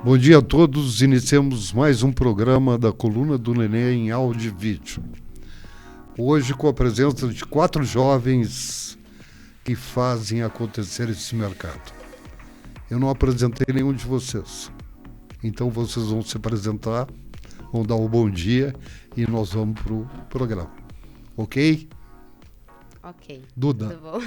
Bom dia a todos. Iniciamos mais um programa da Coluna do Nenê em áudio e vídeo. Hoje com a presença de 4 jovens que fazem acontecer esse mercado. Eu não apresentei nenhum de vocês. Então vocês vão se apresentar, vão dar um bom dia e nós vamos para o programa. Ok? Ok. Duda. Tudo bom?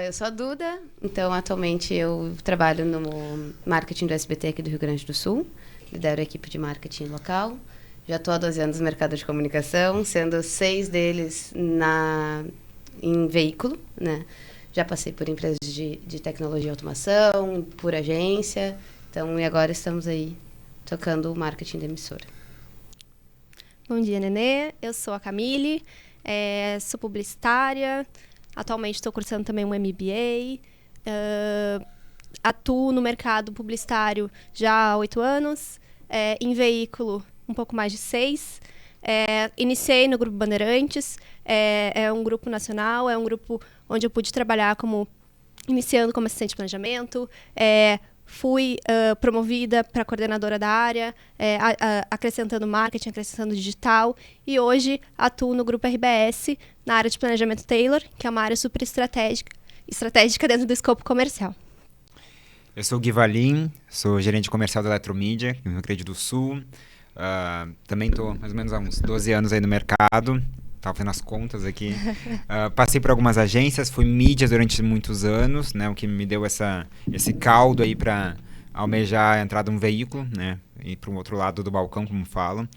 Eu sou a Duda, então atualmente eu trabalho no marketing do SBT aqui do Rio Grande do Sul, lidero a equipe de marketing local, já estou há 12 anos no mercado de comunicação, sendo 6 deles em veículo, né? Já passei por empresas de tecnologia e automação, por agência, então e agora estamos aí tocando o marketing da emissora. Bom dia, Nenê, eu sou a Camille, sou publicitária. Atualmente estou cursando também um MBA, atuo no mercado publicitário já há 8 anos, em veículo um pouco mais de 6. Iniciei no Grupo Bandeirantes, é um grupo nacional, é um grupo onde eu pude trabalhar iniciando como assistente de planejamento, fui promovida para coordenadora da área, acrescentando marketing, acrescentando digital, e hoje atuo no Grupo RBS, na área de planejamento Taylor, que é uma área super estratégica dentro do escopo comercial. Eu sou o Gui Valim, sou gerente comercial da Eletromídia, no Rio Grande do Sul. Também estou mais ou menos há uns 12 anos aí no mercado. Estava fazendo as contas aqui. Passei por algumas agências, fui mídia durante muitos anos, né, o que me deu esse caldo aí para almejar a entrada de um veículo, né, e para o outro lado do balcão, como falam.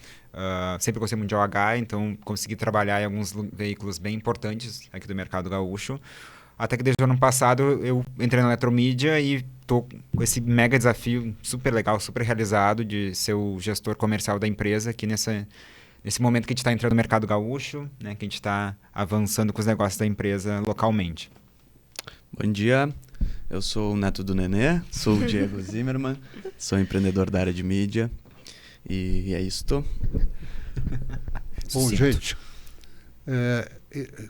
Sempre gostei muito de OH, então consegui trabalhar em alguns veículos bem importantes aqui do mercado gaúcho. Até que desde o ano passado eu entrei na Eletromídia e estou com esse mega desafio super legal, super realizado de ser o gestor comercial da empresa aqui nesse momento que a gente está entrando no mercado gaúcho, né, que a gente está avançando com os negócios da empresa localmente. Bom dia, eu sou o neto do Nenê, sou o Diego Zimmermann, sou empreendedor da área de mídia e é isso. Bom, gente,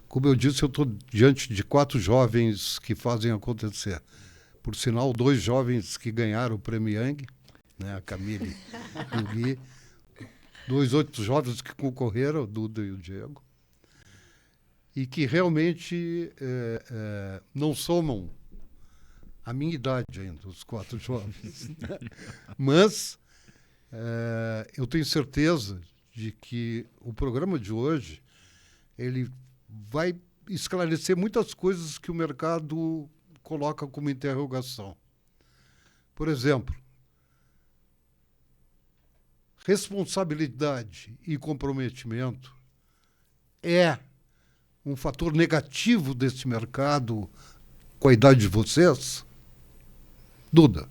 como eu disse, eu estou diante de 4 jovens que fazem acontecer. Por sinal, 2 jovens que ganharam o Prêmio Young, né, a Camille e o Gui. 2 outros jovens que concorreram, o Duda e o Diego, e que realmente não somam a minha idade ainda, os 4 jovens. Mas eu tenho certeza de que o programa de hoje ele vai esclarecer muitas coisas que o mercado coloca como interrogação. Por exemplo, responsabilidade e comprometimento é um fator negativo desse mercado com a idade de vocês? Duda?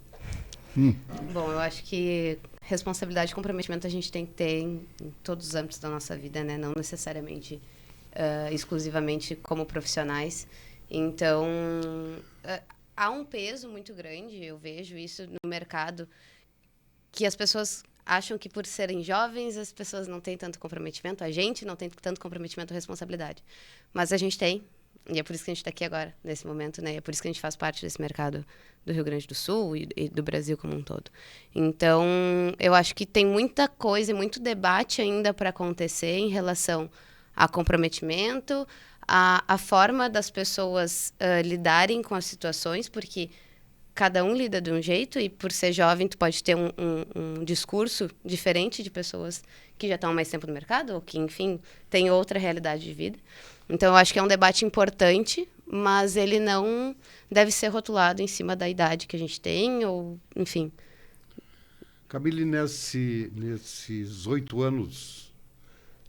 Bom, eu acho que responsabilidade e comprometimento a gente tem que ter em todos os âmbitos da nossa vida, né? Não necessariamente exclusivamente como profissionais. Então, há um peso muito grande, eu vejo isso no mercado, que as pessoas acham que por serem jovens as pessoas não têm tanto comprometimento, a gente não tem tanto comprometimento ou responsabilidade. Mas a gente tem, e é por isso que a gente está aqui agora, nesse momento, né? É por isso que a gente faz parte desse mercado do Rio Grande do Sul e do Brasil como um todo. Então, eu acho que tem muita coisa e muito debate ainda para acontecer em relação a comprometimento, a forma das pessoas lidarem com as situações, porque cada um lida de um jeito e por ser jovem tu pode ter um discurso diferente de pessoas que já estão há mais tempo no mercado ou que, enfim, têm outra realidade de vida. Então, eu acho que é um debate importante, mas ele não deve ser rotulado em cima da idade que a gente tem ou, enfim. Camille, nesses 8 anos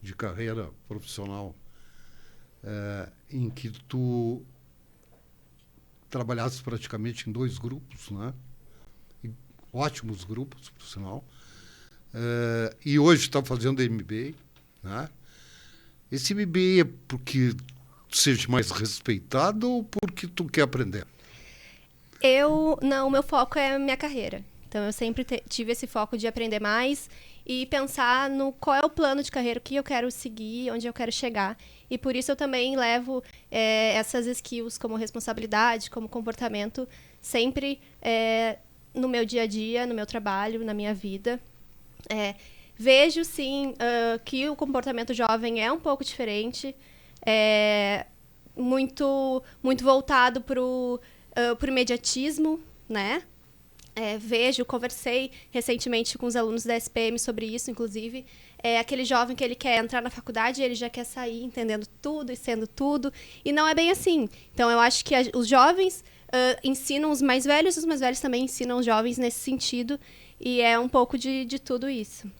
de carreira profissional em que tu trabalhasse praticamente em 2 grupos, né? Ótimos grupos, por sinal. E hoje está fazendo MBA, né? Esse MBA é porque tu seja mais respeitado ou porque tu quer aprender? Não, o meu foco é a minha carreira. Então, eu sempre tive esse foco de aprender mais e pensar no qual é o plano de carreira, o que eu quero seguir, onde eu quero chegar. E por isso eu também levo essas skills como responsabilidade, como comportamento, sempre no meu dia a dia, no meu trabalho, na minha vida. Vejo, sim, que o comportamento jovem é um pouco diferente, muito, muito voltado para o imediatismo, né? Conversei recentemente com os alunos da SPM sobre isso, inclusive. Aquele jovem que ele quer entrar na faculdade e ele já quer sair entendendo tudo e sendo tudo. E não é bem assim. Então, eu acho que os jovens ensinam os mais velhos também ensinam os jovens nesse sentido. E é um pouco de tudo isso.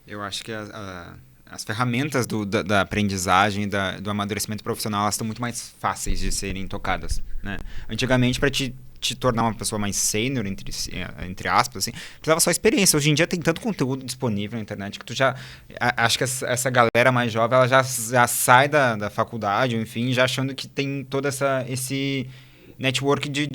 Eu acho que as ferramentas da aprendizagem, do amadurecimento profissional, elas estão muito mais fáceis de serem tocadas, né? Antigamente, para te tornar uma pessoa mais sênior, entre aspas, assim, precisava só experiência. Hoje em dia tem tanto conteúdo disponível na internet que tu já... Acho que essa galera mais jovem, ela já sai da faculdade, enfim, já achando que tem todo esse network de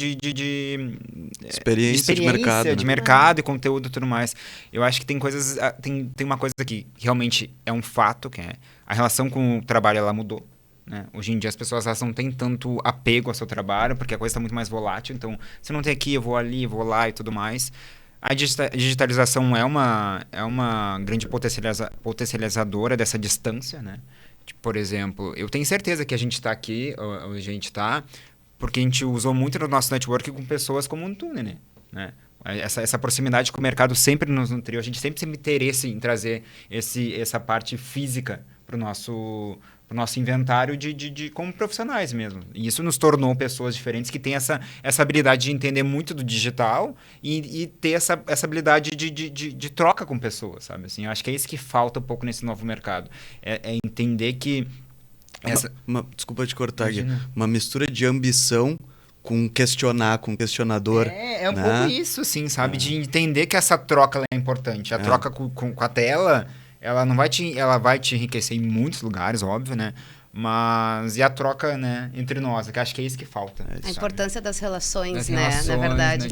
experiência de mercado, de né? mercado e conteúdo e tudo mais. Eu acho que tem coisas... Tem uma coisa que realmente é um fato, que é a relação com o trabalho, ela mudou. Né? Hoje em dia as pessoas elas não têm tanto apego ao seu trabalho, porque a coisa está muito mais volátil. Então, se não tem aqui, eu vou ali, vou lá e tudo mais. A digitalização é uma grande potencializadora dessa distância. Né? Tipo, por exemplo, eu tenho certeza que a gente está aqui, a gente está, porque a gente usou muito no nosso network com pessoas como tu, né? Essa proximidade com o mercado sempre nos nutriu. A gente sempre teve interesse em trazer essa parte física para o nosso inventário como profissionais mesmo. E isso nos tornou pessoas diferentes que têm essa habilidade de entender muito do digital e ter essa habilidade de troca com pessoas, sabe? Assim, eu acho que é isso que falta um pouco nesse novo mercado. É entender que... Desculpa te cortar aqui. Uma mistura de ambição com questionador. É um pouco isso, sim, sabe? De entender que essa troca ela é importante. A troca com a tela... Ela vai te enriquecer em muitos lugares, óbvio, né? Mas e a troca, né, entre nós, que acho que é isso que falta. A importância das relações, né? Na verdade.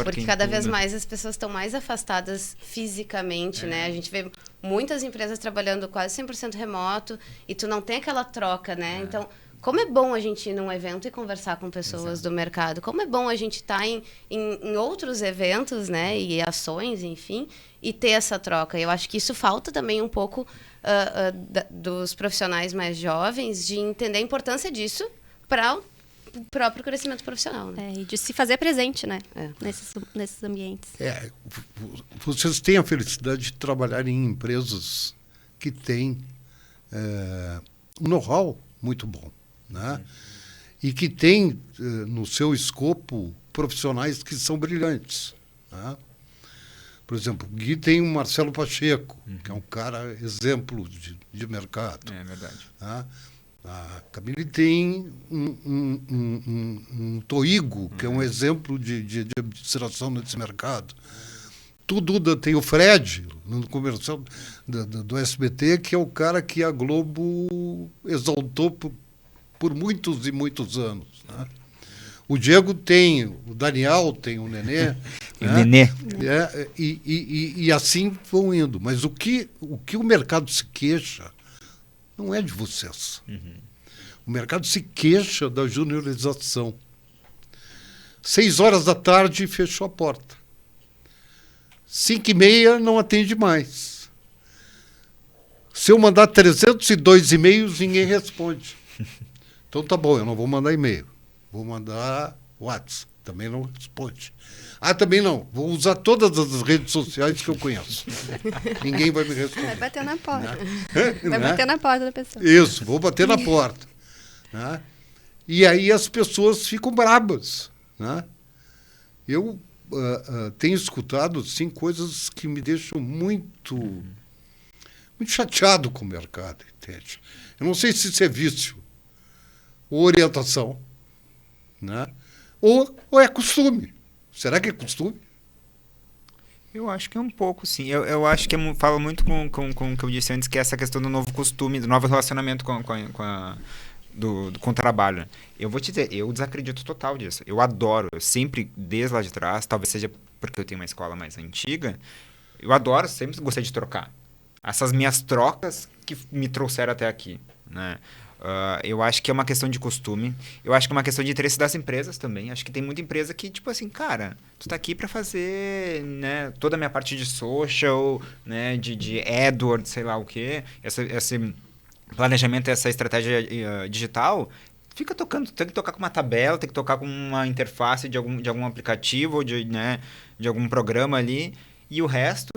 Porque cada vez mais as pessoas estão mais afastadas fisicamente, né? A gente vê muitas empresas trabalhando quase 100% remoto e tu não tem aquela troca, né? Então, como é bom a gente ir num evento e conversar com pessoas do mercado. Como é bom a gente estar em outros eventos, né? E ações, enfim, e ter essa troca. Eu acho que isso falta também um pouco dos profissionais mais jovens de entender a importância disso para o próprio crescimento profissional. Né? E de se fazer presente, né? Nesses ambientes. Vocês têm a felicidade de trabalhar em empresas que têm um know-how muito bom. Né? E que tem no seu escopo profissionais que são brilhantes. Né? Por exemplo, o Gui tem o Marcelo Pacheco, que é um cara exemplo de mercado. É verdade. Né? A Camille tem um Toigo, que é um exemplo de administração nesse mercado. Tu, Duda, tem o Fred, no comercial do SBT, que é o cara que a Globo exaltou por muitos e muitos anos. Né? O Diego tem, o Daniel tem, o Nenê. O Nenê. E assim vão indo. Mas o que o mercado se queixa não é de vocês. O mercado se queixa da juniorização. 6 horas da tarde fechou a porta. 5h30 não atende mais. Se eu mandar 302 e-mails, ninguém responde. Então tá bom, eu não vou mandar e-mail. Vou mandar WhatsApp. Também não responde. Também não. Vou usar todas as redes sociais que eu conheço. Ninguém vai me responder. Vai bater na porta. Vai bater na porta da pessoa. Isso, vou bater na porta. Né? E aí as pessoas ficam brabas. Né? Eu tenho escutado sim, coisas que me deixam muito chateado com o mercado. Entende? Eu não sei se isso é vício ou orientação. Né? Ou é costume. Será que é costume? Eu acho que é um pouco, sim. Eu acho que fala muito com o que eu disse antes, que é essa questão do novo costume, do novo relacionamento com o trabalho. Eu vou te dizer, eu desacredito total disso. Eu adoro, eu sempre, desde lá de trás, talvez seja porque eu tenho uma escola mais antiga, eu adoro, sempre gostei de trocar. Essas minhas trocas que me trouxeram até aqui, né? Eu acho que é uma questão de costume. Eu acho que é uma questão de interesse das empresas também. Acho que tem muita empresa que, tipo assim, cara, tu tá aqui para fazer, né, toda a minha parte de social, né, de AdWords, sei lá o quê. Esse planejamento, essa estratégia digital, fica tocando, tem que tocar com uma tabela, tem que tocar com uma interface de algum aplicativo, ou né, de algum programa ali, e o resto,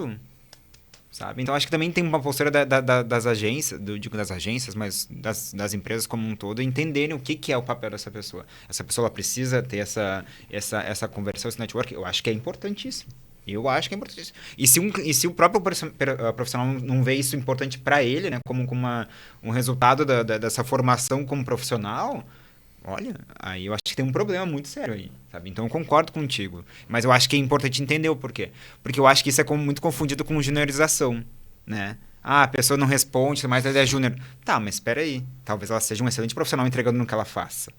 sabe? Então, acho que também tem uma postura das agências, digo das agências, mas das empresas como um todo, entenderem o que é o papel dessa pessoa. Essa pessoa ela precisa ter essa conversão, esse network. Eu acho que é importantíssimo. Eu acho que é importante. E se o próprio profissional não vê isso importante para ele, né, como um resultado dessa formação como profissional, olha, aí eu acho que tem um problema muito sério aí, sabe? Então eu concordo contigo. Mas eu acho que é importante entender o porquê. Porque eu acho que isso é muito confundido com juniorização, né? Ah, a pessoa não responde, mas ela é júnior. Tá, mas espera aí. Talvez ela seja um excelente profissional entregando no que ela faça.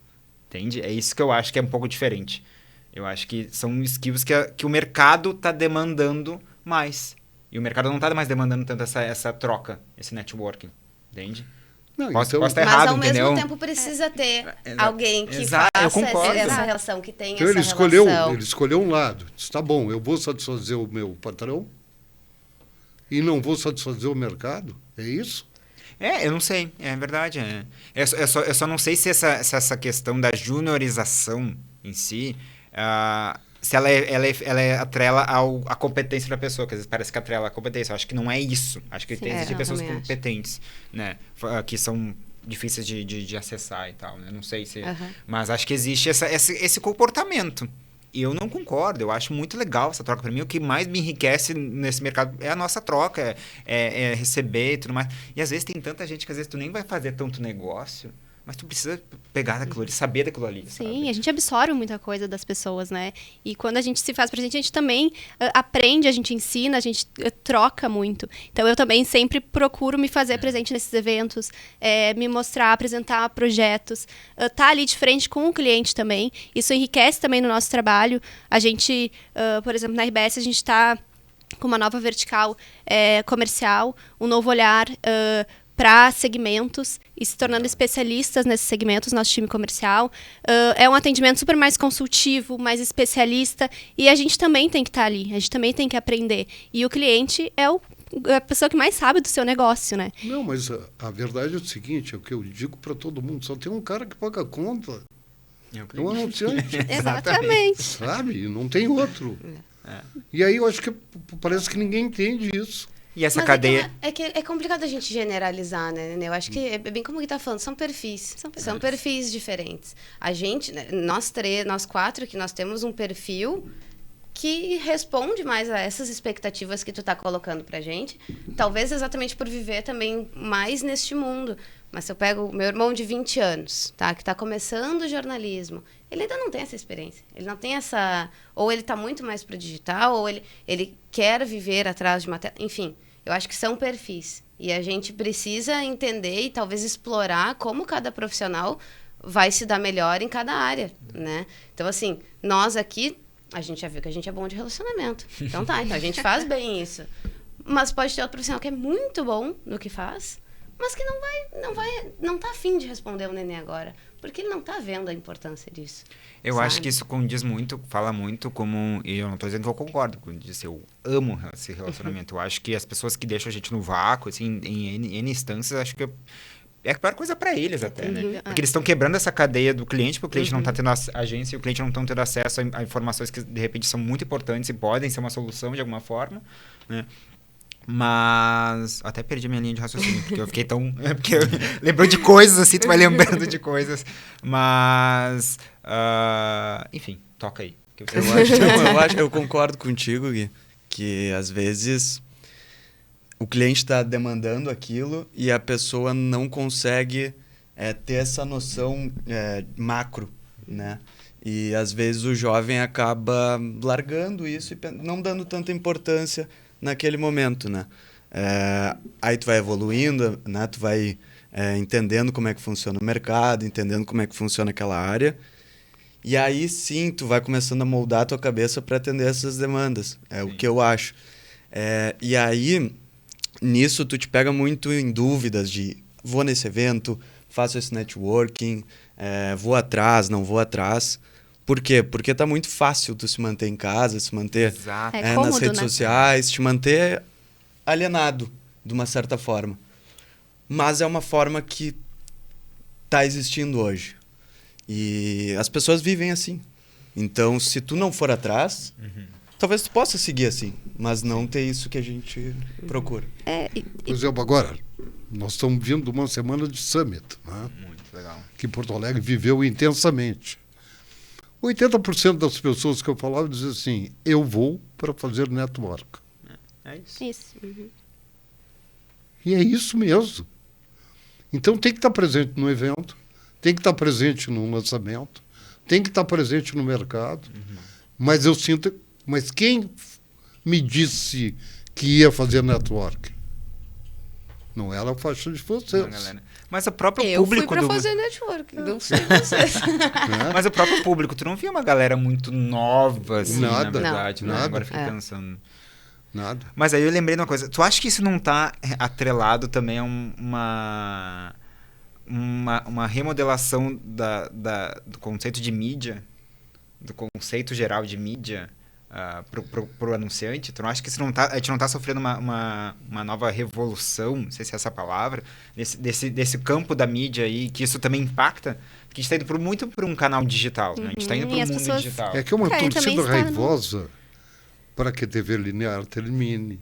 Entende? É isso que eu acho que é um pouco diferente. Eu acho que são skills que o mercado está demandando mais. E o mercado não está mais demandando tanto essa troca, esse networking. Entende? Não, posso então, estar errado, mas ao entendeu? mesmo tempo precisa ter alguém que Exato, eu faça concordo. essa relação, que tenha então essa ele relação. escolheu um lado. Disse, tá bom, eu vou satisfazer o meu patrão e não vou satisfazer o mercado. É isso? Eu não sei, é verdade. Eu só não sei se essa questão da juniorização em si, se ela atrela à competência da pessoa, que às vezes parece que atrela à competência. Eu acho que não é isso. Acho que existem pessoas competentes, né, que são difíceis de acessar e tal, né? Não sei se... Mas acho que existe esse comportamento. E eu não concordo, eu acho muito legal essa troca. Para mim, o que mais me enriquece nesse mercado é a nossa troca, é receber e tudo mais. E às vezes tem tanta gente que às vezes tu nem vai fazer tanto negócio, mas tu precisa pegar daquilo ali, saber daquilo ali. Sim, sabe? a gente absorve muita coisa das pessoas, né? E quando a gente se faz presente, a gente também aprende, a gente ensina, a gente troca muito. Então, eu também sempre procuro me fazer presente nesses eventos, me mostrar, apresentar projetos, tá ali de frente com o cliente também. Isso enriquece também no nosso trabalho. A gente, por exemplo, na RBS, a gente está com uma nova vertical comercial, um novo olhar para segmentos e se tornando especialistas nesses segmentos, nosso time comercial. É um atendimento super mais consultivo, mais especialista, e a gente também tem que estar ali, a gente também tem que aprender. E o cliente é a pessoa que mais sabe do seu negócio, né? Não, mas a verdade é o seguinte, é o que eu digo para todo mundo, só tem um cara que paga a conta, é um anunciante. Exatamente. Sabe? Não tem outro. E aí eu acho que parece que ninguém entende isso. E essa Mas cadeia... é complicado a gente generalizar, né? Eu acho que é bem como o Gui tá falando, são perfis. São perfis diferentes. A gente, né, nós quatro, que nós temos um perfil que responde mais a essas expectativas que tu tá colocando pra gente. Talvez exatamente por viver também mais neste mundo. Mas se eu pego o meu irmão de 20 anos, tá? Que tá começando o jornalismo, ele ainda não tem essa experiência. Ele não tem essa... Ou ele tá muito mais pro digital, ou ele quer viver atrás de uma tela. Enfim, eu acho que são perfis. E a gente precisa entender e talvez explorar como cada profissional vai se dar melhor em cada área, né? Então, assim, nós aqui, a gente já viu que a gente é bom de relacionamento. Então tá, então a gente faz bem isso. Mas pode ter outro profissional que é muito bom no que faz, mas que não tá afim de responder o neném agora, porque ele não tá vendo a importância disso. Eu sabe? acho que isso condiz muito, fala muito como... E eu não estou dizendo que eu concordo com isso, eu amo esse relacionamento. Eu acho que as pessoas que deixam a gente no vácuo, assim, em N instâncias, acho que é a pior coisa para eles até, né? Porque eles estão quebrando essa cadeia do cliente, porque o cliente não está tendo agência e o cliente não está tendo acesso a informações que, de repente, são muito importantes e podem ser uma solução de alguma forma, né? Mas... Até perdi minha linha de raciocínio, porque eu fiquei tão... Porque lembrou de coisas, assim, tu vai lembrando de coisas. Mas... enfim, toca aí. Eu concordo contigo, Gui, que às vezes o cliente está demandando aquilo e a pessoa não consegue ter essa noção macro, né? E às vezes o jovem acaba largando isso e não dando tanta importância naquele momento, né? Aí tu vai evoluindo, né? Tu vai entendendo como é que funciona o mercado, entendendo como é que funciona aquela área. E aí sim, tu vai começando a moldar a tua cabeça para atender essas demandas. O que eu acho. E aí, nisso, tu te pega muito em dúvidas de vou nesse evento, faço esse networking, vou atrás, não vou atrás. Por quê? Porque tá muito fácil tu se manter em casa, se manter Exato. É nas cômodo, redes né? sociais, te manter alienado, de uma certa forma. Mas é uma forma que tá existindo hoje. E as pessoas vivem assim. Então, se tu não for atrás, talvez tu possa seguir assim, mas não ter isso que a gente procura. Por exemplo, agora, nós estamos vindo de uma semana de Summit, né? Muito legal. Que Porto Alegre viveu intensamente. 80% das pessoas que eu falava diziam assim, eu vou para fazer network. É isso. Isso. Uhum. E é isso mesmo. Então tem que estar presente no evento, tem que estar presente no lançamento, tem que estar presente no mercado. Mas eu sinto... Mas quem me disse que ia fazer network? Não era a faixa de vocês. Não, galera. Mas o próprio Eu fui público pra fazer network, não sei vocês. Né? Mas o próprio público, tu não via uma galera muito nova, assim, na Nada. verdade, né? Nada. Agora eu fiquei É. pensando. Nada. Mas aí eu lembrei de uma coisa. Tu acha que isso não tá atrelado também a uma remodelação do conceito de mídia? Do conceito geral de mídia pro anunciante? Tu não acha que isso a gente não tá sofrendo uma nova revolução, não sei se é essa a palavra, desse campo da mídia aí, que isso também impacta? Porque a gente tá indo muito para um canal digital, né? A gente tá indo E pro as mundo pessoas- digital. É que é uma Também torcida está raivosa para que a TV linear termine,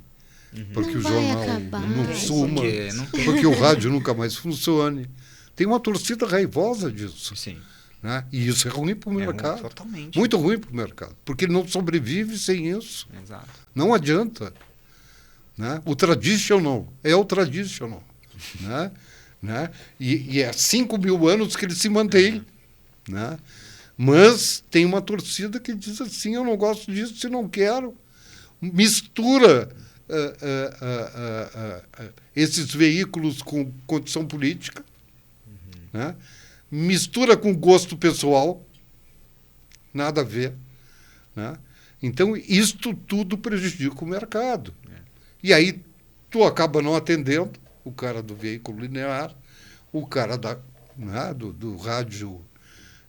para que Não o vai jornal acabar. não suma, Porque não tem. porque o rádio nunca mais funcione. Tem uma torcida raivosa disso. Sim. Né? E isso é ruim para o É, mercado. totalmente. Muito ruim para o mercado, porque ele não sobrevive sem isso. Exato. Não adianta. Né? O traditional é o traditional. Né? E é 5.000 anos que ele se mantém. Né? Mas tem uma torcida que diz assim, eu não gosto disso e não quero. Mistura esses veículos com condição política, né? Mistura com gosto pessoal, nada a ver. Né? Então, isto tudo prejudica o mercado. E aí, tu acaba não atendendo o cara do veículo linear, o cara do rádio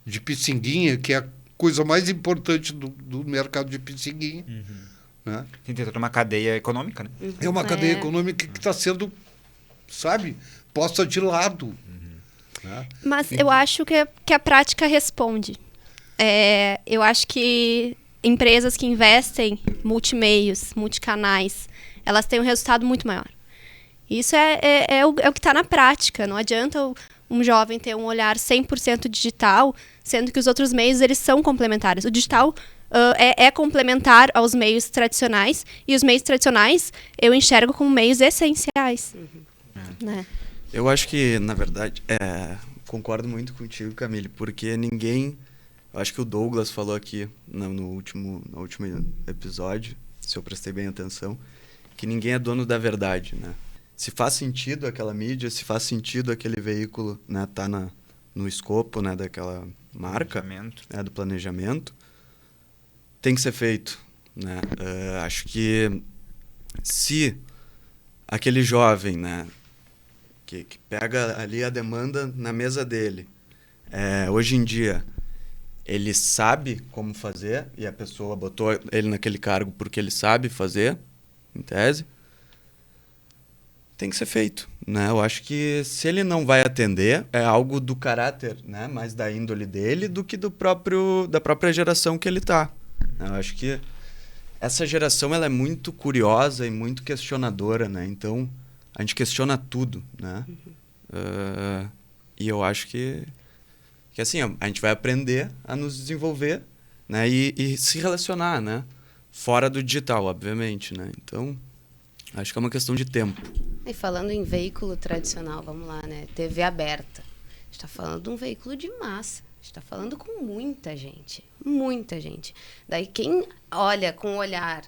de Piscinguinha, que é a coisa mais importante do mercado de Piscinguinha. Né? Tem toda uma cadeia econômica, né? É uma cadeia econômica que está sendo, sabe, posta de lado. Né? Mas eu acho que a prática responde. Eu acho que empresas que investem multimeios, multicanais, elas têm um resultado muito maior. Isso é o que está na prática. Não adianta um jovem ter um olhar 100% digital, sendo que os outros meios eles são complementares. O digital é complementar aos meios tradicionais, e os meios tradicionais eu enxergo como meios essenciais. Né? Eu acho que, na verdade, concordo muito contigo, Camille, porque ninguém... Eu acho que o Douglas falou aqui no último episódio, se eu prestei bem atenção, que ninguém é dono da verdade, né? Se faz sentido aquela mídia, se faz sentido aquele veículo, né, tá no escopo, né, daquela marca, do planejamento, tem que ser feito, né? Acho que se aquele jovem, né, que pega ali a demanda na mesa dele, hoje em dia, ele sabe como fazer, e a pessoa botou ele naquele cargo porque ele sabe fazer, em tese, tem que ser feito, né? Eu acho que se ele não vai atender, é algo do caráter, né, mais da índole dele do que da própria geração que ele está. Eu acho que essa geração ela é muito curiosa e muito questionadora, né? Então, a gente questiona tudo, né? E eu acho que assim, a gente vai aprender a nos desenvolver, né? E se relacionar, né? Fora do digital, obviamente, né? Então, acho que é uma questão de tempo. E falando em veículo tradicional, vamos lá, né? TV aberta. A gente está falando de um veículo de massa. A gente está falando com muita gente. Muita gente. Daí quem olha com olhar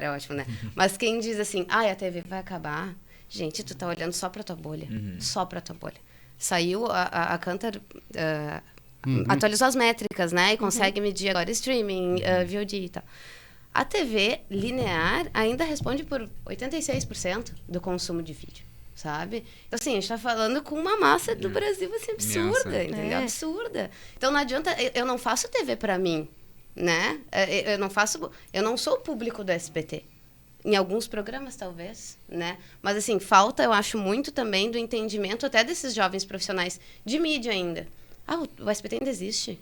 é ótimo, né? Mas quem diz assim, a TV vai acabar. Gente, tu tá olhando só pra tua bolha. Só pra tua bolha. Saiu a Kantar... atualizou as métricas, né? E consegue medir agora streaming, VOD e tal. A TV linear ainda responde por 86% do consumo de vídeo. sabe? Então, assim, a gente tá falando com uma massa do Brasil, assim, absurda, entendeu? Absurda. Então, não adianta... Eu não faço TV para mim, né? Eu não sou o público do SBT. Em alguns programas, talvez, né? Mas, assim, falta, eu acho, muito também do entendimento até desses jovens profissionais de mídia ainda. O SBT ainda existe?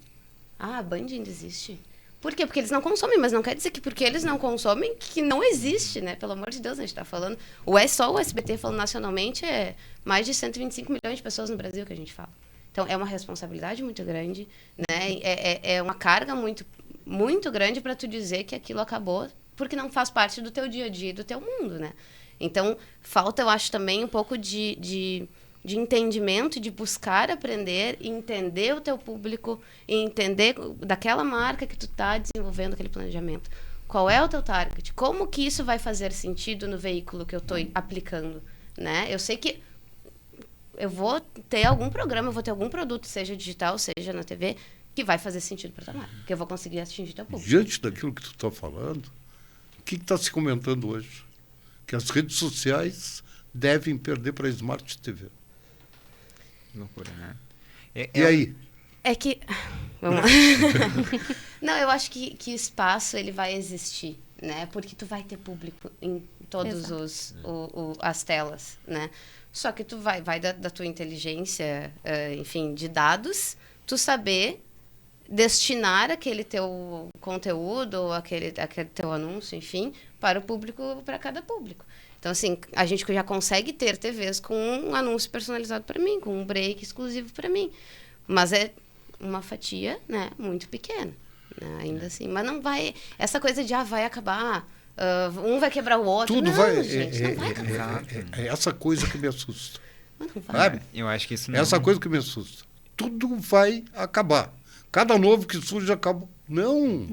A Band ainda existe? Por quê? Porque eles não consomem, mas não quer dizer que porque eles não consomem, que não existe, né? Pelo amor de Deus, a gente tá falando... Só o SBT, falando nacionalmente, é mais de 125 milhões de pessoas no Brasil que a gente fala. Então, é uma responsabilidade muito grande, né? É uma carga muito, muito grande para tu dizer que aquilo acabou, porque não faz parte do teu dia a dia e do teu mundo, né? Então, falta, eu acho, também um pouco de entendimento, de buscar aprender e entender o teu público e entender daquela marca que tu tá desenvolvendo aquele planejamento. Qual é o teu target? Como que isso vai fazer sentido no veículo que eu tô aplicando, né? Eu sei que eu vou ter algum programa, eu vou ter algum produto, seja digital, seja na TV, que vai fazer sentido para tua marca, que eu vou conseguir atingir teu público. Diante daquilo que tu tá falando, o que está se comentando hoje? Que as redes sociais devem perder para a Smart TV. Loucura, né? E aí? É que... Vamos lá. Não, eu acho que espaço ele vai existir, né? Porque tu vai ter público em todas as telas, né? Só que tu vai da tua inteligência, enfim, de dados, tu saber destinar aquele teu conteúdo ou aquele teu anúncio, enfim, para o público, para cada público. Então, assim, a gente já consegue ter TVs com um anúncio personalizado para mim, com um break exclusivo para mim. Mas é uma fatia, né, muito pequena, né, ainda assim. Mas não vai... Essa coisa de, vai acabar, um vai quebrar o outro. Tudo não, vai... gente, não vai acabar. É essa coisa que me assusta. Mas não vai. Sabe? Eu acho que isso não... Essa coisa que me assusta. Tudo vai acabar. Cada novo que surge acaba... Não.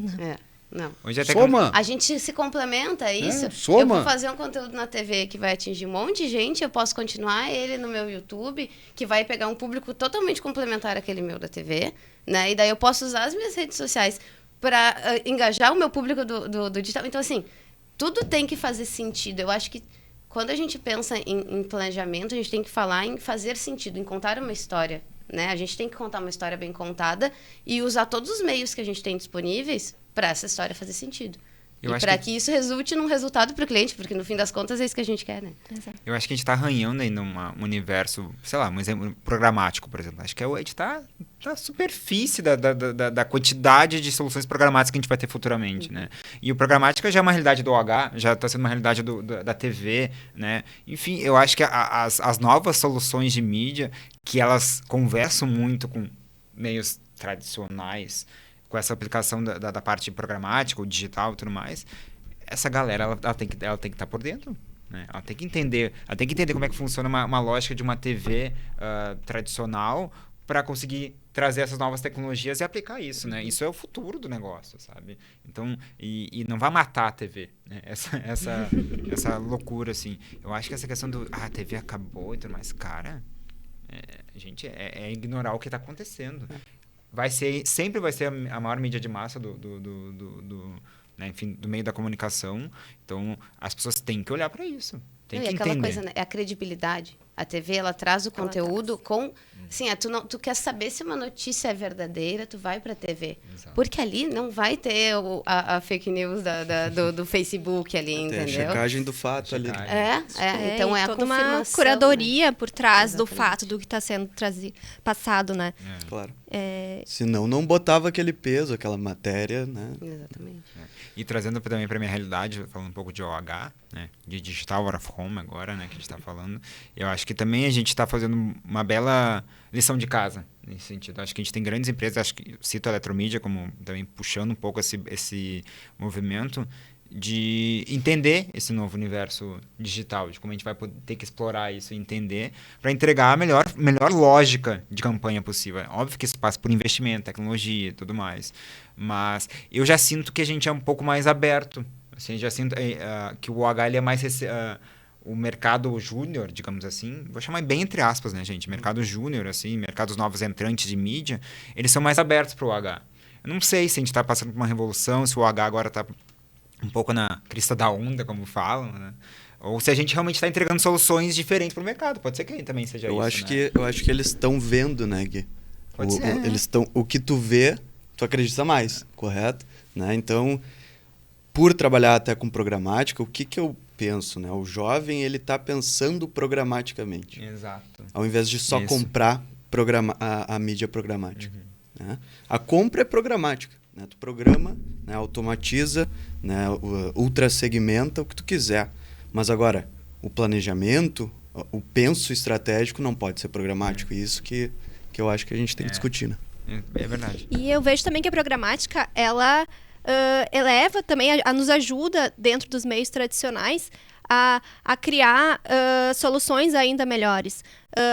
Não. Hoje até Soma. A gente se complementa, isso. Soma. Eu vou fazer um conteúdo na TV que vai atingir um monte de gente, eu posso continuar ele no meu YouTube, que vai pegar um público totalmente complementar àquele meu da TV, né? E daí eu posso usar as minhas redes sociais para engajar o meu público do digital. Então, assim, tudo tem que fazer sentido. Eu acho que quando a gente pensa em planejamento, a gente tem que falar em fazer sentido, em contar uma história, né? A gente tem que contar uma história bem contada e usar todos os meios que a gente tem disponíveis para essa história fazer sentido. E para que isso resulte num resultado para o cliente, porque no fim das contas é isso que a gente quer, né? Exato. Eu acho que a gente está arranhando aí num universo, sei lá, um exemplo programático, por exemplo. Acho que a gente está na superfície da quantidade de soluções programáticas que a gente vai ter futuramente, né? E o programática já é uma realidade do OH, já está sendo uma realidade da TV, né? Enfim, eu acho que as novas soluções de mídia, que elas conversam muito com meios tradicionais, com essa aplicação da parte programática, ou digital e tudo mais, essa galera ela tem que estar por dentro, né? Ela tem que entender como é que funciona uma lógica de uma TV tradicional para conseguir trazer essas novas tecnologias e aplicar isso, né? Isso é o futuro do negócio, sabe? Então, e não vai matar a TV, né? Essa loucura, assim. Eu acho que essa questão a TV acabou e tudo mais, cara, gente, é ignorar o que está acontecendo. Sempre vai ser a maior mídia de massa né, enfim, do meio da comunicação. Então, as pessoas têm que olhar para isso. Tem que aquela entender. coisa, né? É a credibilidade. A TV, ela traz o conteúdo com... Sim, tu quer saber se uma notícia é verdadeira, tu vai pra TV. Exato. Porque ali não vai ter a fake news do Facebook ali, Tem entendeu? a checagem do fato ali. Então é a toda confirmação, uma curadoria, né, por trás do Exatamente. fato do que está sendo passado, né? Claro. É, Senão não botava aquele peso, aquela matéria, né? Exatamente. E trazendo também para minha realidade, falando um pouco de OH, né, de Digital Out of Home agora, né, que a gente está falando, eu acho que também a gente está fazendo uma bela lição de casa nesse sentido. Acho que a gente tem grandes empresas, acho que cito a Eletromídia como também puxando um pouco esse movimento de entender esse novo universo digital, de como a gente vai ter que explorar isso e entender para entregar a melhor lógica de campanha possível. Óbvio que isso passa por investimento, tecnologia e tudo mais, mas eu já sinto que a gente é um pouco mais aberto. Assim, já sinto que o OH ele é mais... o mercado júnior, digamos assim, vou chamar bem entre aspas, né, gente? Mercado júnior, assim, mercados novos entrantes de mídia, eles são mais abertos para o OH. Eu não sei se a gente está passando por uma revolução, se o OH agora está um pouco na crista da onda, como falam, né? Ou se a gente realmente está entregando soluções diferentes para o mercado. Pode ser que também seja eu isso, acho né? eu acho que eles estão vendo, né, Gui? Pode ser. O que tu vê, tu acredita mais, correto? Né? Então, por trabalhar até com programática, o que eu penso, né? O jovem, ele está pensando programaticamente. Exato. Ao invés de só Isso. comprar a mídia programática. Né? A compra é programática. Né? Tu programa, né? Automatiza, né? Ultra segmenta, o que tu quiser. Mas agora, o planejamento, o penso estratégico não pode ser programático. Isso que eu acho que a gente tem que discutir. Né? É verdade. E eu vejo também que a programática, ela eleva também, nos ajuda dentro dos meios tradicionais a criar soluções ainda melhores.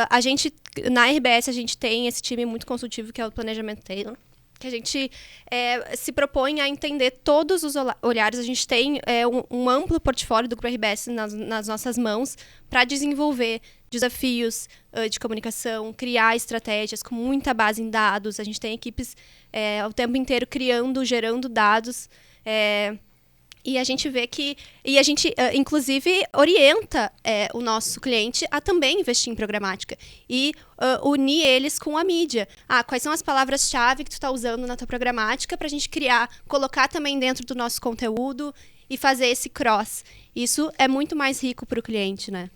A gente, na RBS, a gente tem esse time muito consultivo que é o Planejamento Taylor, que a gente se propõe a entender todos os olhares. A gente tem um amplo portfólio do Grupo RBS nas nossas mãos para desenvolver desafios de comunicação, criar estratégias com muita base em dados. A gente tem equipes o tempo inteiro criando, gerando dados. E a gente vê que... E a gente, inclusive, orienta o nosso cliente a também investir em programática. E unir eles com a mídia. Quais são as palavras-chave que tu está usando na tua programática para a gente criar, colocar também dentro do nosso conteúdo e fazer esse cross. Isso é muito mais rico para o cliente, né?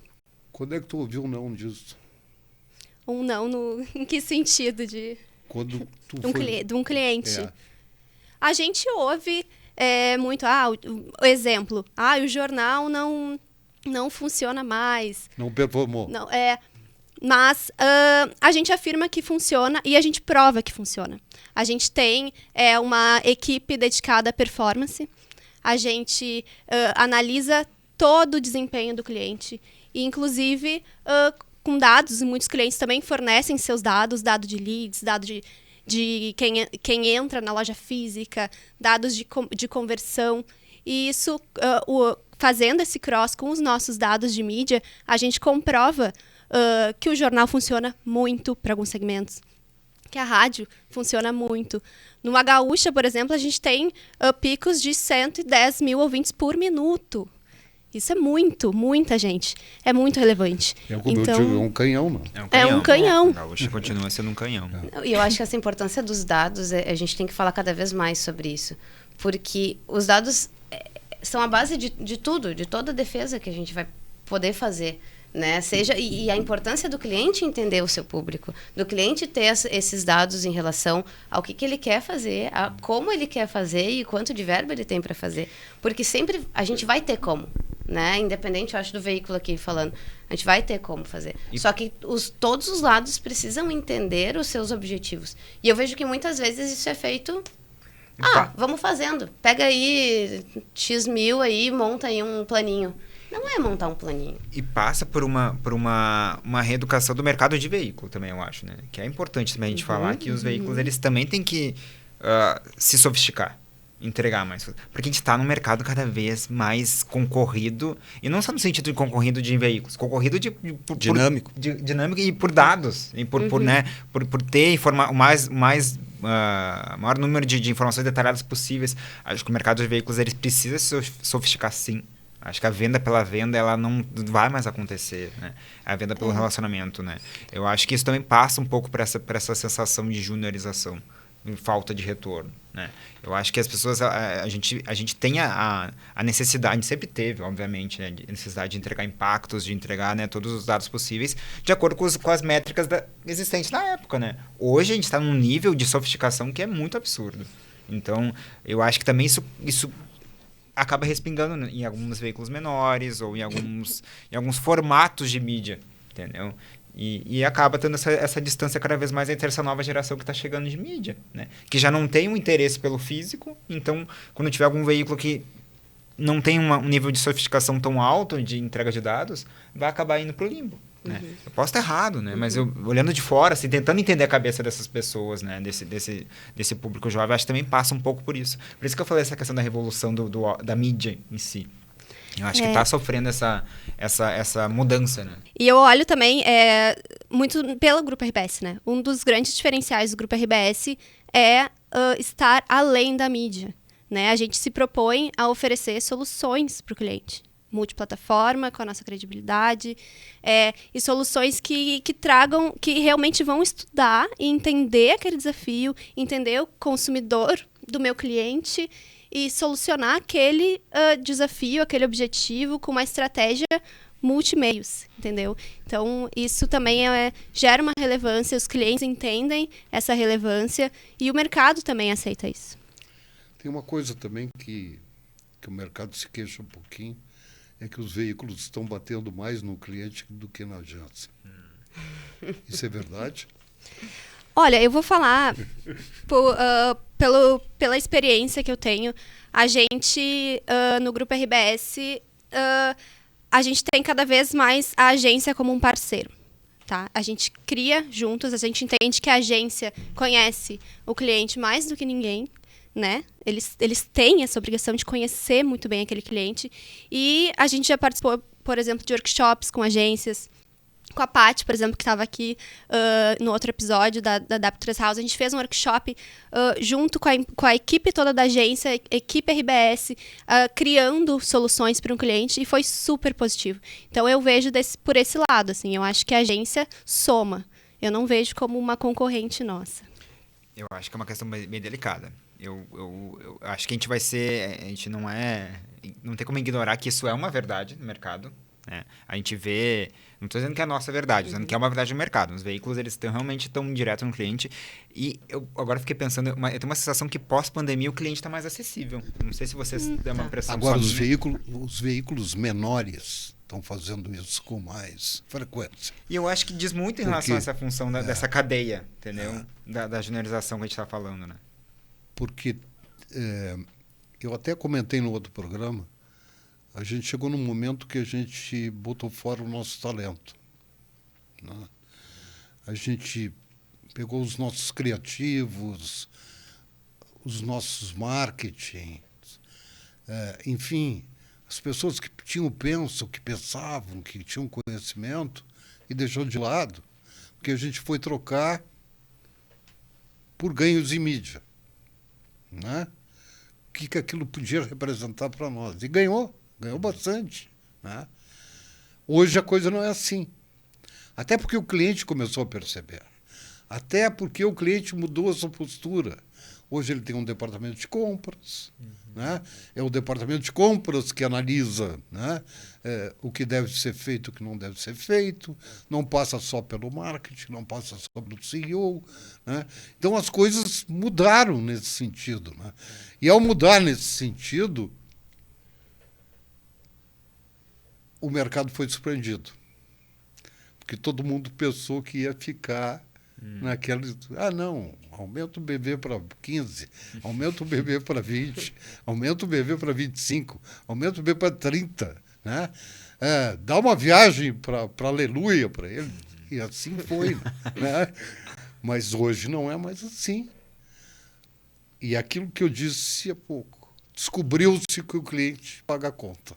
Quando é que tu ouviu um não disso? Um não em que sentido? Quando tu De um cliente. É. A gente ouve... muito, o exemplo, o jornal não funciona mais. Não performou. Não, mas a gente afirma que funciona e a gente prova que funciona. A gente tem uma equipe dedicada à performance, a gente analisa todo o desempenho do cliente e, inclusive, com dados, e muitos clientes também fornecem seus dados, dado de leads, dado de quem entra na loja física, dados de conversão. E isso, fazendo esse cross com os nossos dados de mídia, a gente comprova que o jornal funciona muito para alguns segmentos, que a rádio funciona muito. Numa gaúcha, por exemplo, a gente tem picos de 110 mil ouvintes por minuto. Isso é muita gente. É muito relevante. Como eu digo, é um canhão, não. É um canhão. A gaúcha continua sendo um canhão. E eu acho que essa importância dos dados, a gente tem que falar cada vez mais sobre isso. Porque os dados são a base de tudo, de toda a defesa que a gente vai poder fazer. Né? E a importância do cliente entender o seu público, do cliente ter esses dados em relação ao que ele quer fazer, a como ele quer fazer e quanto de verba ele tem para fazer. Porque sempre a gente vai ter como. Né? Independente, eu acho, do veículo aqui falando, a gente vai ter como fazer. Só que todos os lados precisam entender os seus objetivos. E eu vejo que muitas vezes isso é feito... vamos fazendo. Pega aí X mil aí, monta aí um planinho. Não é montar um planinho. E passa por uma reeducação do mercado de veículo também, eu acho, né? Que é importante também a gente falar que os veículos, eles também têm que se sofisticar. Entregar mais coisas. Porque a gente está num mercado cada vez mais concorrido, e não só no sentido de concorrido de veículos, concorrido dinâmico. Dinâmico e por dados, e por ter maior número de informações detalhadas possíveis. Acho que o mercado de veículos eles precisa se sofisticar, sim. Acho que a venda pela venda, ela não vai mais acontecer, né? A venda pelo relacionamento, né? Eu acho que isso também passa um pouco por essa sensação de juniorização, falta de retorno, né? Eu acho que as pessoas, a gente tem a necessidade, a gente sempre teve, obviamente, né, a necessidade de entregar impactos, de entregar, né, todos os dados possíveis de acordo com as métricas existentes na época, né? Hoje a gente está num nível de sofisticação que é muito absurdo. Então, eu acho que também isso acaba respingando em alguns veículos menores ou em alguns formatos de mídia, entendeu? E acaba tendo essa distância cada vez mais entre essa nova geração que está chegando de mídia, né? Que já não tem um interesse pelo físico, então, quando tiver algum veículo que não tem um nível de sofisticação tão alto de entrega de dados, vai acabar indo para o limbo. Né? Eu posso estar errado, né? Mas eu, olhando de fora, assim, tentando entender a cabeça dessas pessoas, né? Desse público jovem, acho que também passa um pouco por isso. Por isso que eu falei essa questão da revolução da mídia em si. Eu acho que está sofrendo essa mudança, né? E eu olho também muito pelo Grupo RBS, né? Um dos grandes diferenciais do Grupo RBS é estar além da mídia, né? A gente se propõe a oferecer soluções para o cliente. multiplataforma, com a nossa credibilidade, e soluções que tragam, que realmente vão estudar e entender aquele desafio, entender o consumidor do meu cliente e solucionar aquele desafio, aquele objetivo com uma estratégia multimeios, entendeu? Então, isso também gera uma relevância, os clientes entendem essa relevância e o mercado também aceita isso. Tem uma coisa também que o mercado se queixa um pouquinho, é que os veículos estão batendo mais no cliente do que na agência. Isso é verdade? Olha, eu vou falar pela experiência que eu tenho. A gente, no Grupo RBS, a gente tem cada vez mais a agência como um parceiro. Tá? A gente cria juntos, a gente entende que a agência conhece o cliente mais do que ninguém, né? Eles têm essa obrigação de conhecer muito bem aquele cliente. E a gente já participou, por exemplo, de workshops com agências. Com a Paty, por exemplo, que estava aqui no outro episódio da Dap3 House, a gente fez um workshop junto com a equipe toda da agência, equipe RBS, criando soluções para um cliente, e foi super positivo. Então, eu vejo por esse lado, assim, eu acho que a agência soma. Eu não vejo como uma concorrente nossa. Eu acho que é uma questão bem delicada. Eu acho que a gente não tem como ignorar que isso é uma verdade no mercado. Né? A gente vê, não estou dizendo que é a nossa verdade, estou dizendo que é uma verdade no mercado. Os veículos, eles realmente estão direto no cliente. E eu agora fiquei pensando, eu tenho uma sensação que pós-pandemia o cliente está mais acessível. Não sei se vocês têm uma impressão. Agora, os veículos menores estão fazendo isso com mais frequência. E eu acho que diz muito em relação a essa função dessa cadeia, entendeu? Da generalização que a gente está falando, né? Porque eu até comentei no outro programa, a gente chegou num momento que a gente botou fora o nosso talento. Né? A gente pegou os nossos criativos, os nossos marketing, enfim, as pessoas que que pensavam, que tinham conhecimento, e deixou de lado, porque a gente foi trocar por ganhos em mídia. Né? O que aquilo podia representar para nós. E ganhou bastante. Né? Hoje a coisa não é assim. Até porque o cliente começou a perceber. Até porque o cliente mudou a sua postura. Hoje ele tem um departamento de compras. Né? É o departamento de compras que analisa, né? O que deve ser feito e o que não deve ser feito. Não passa só pelo marketing, não passa só pelo CEO. Né? Então as coisas mudaram nesse sentido. Né? E ao mudar nesse sentido, o mercado foi surpreendido. Porque todo mundo pensou que ia ficar naquela... não, aumenta o bebê para 15, aumenta o bebê para 20, aumenta o bebê para 25, aumenta o bebê para 30. Né? Dá uma viagem para Aleluia para ele. E assim foi. Né? Mas hoje não é mais assim. E aquilo que eu disse há pouco, descobriu-se que o cliente paga a conta.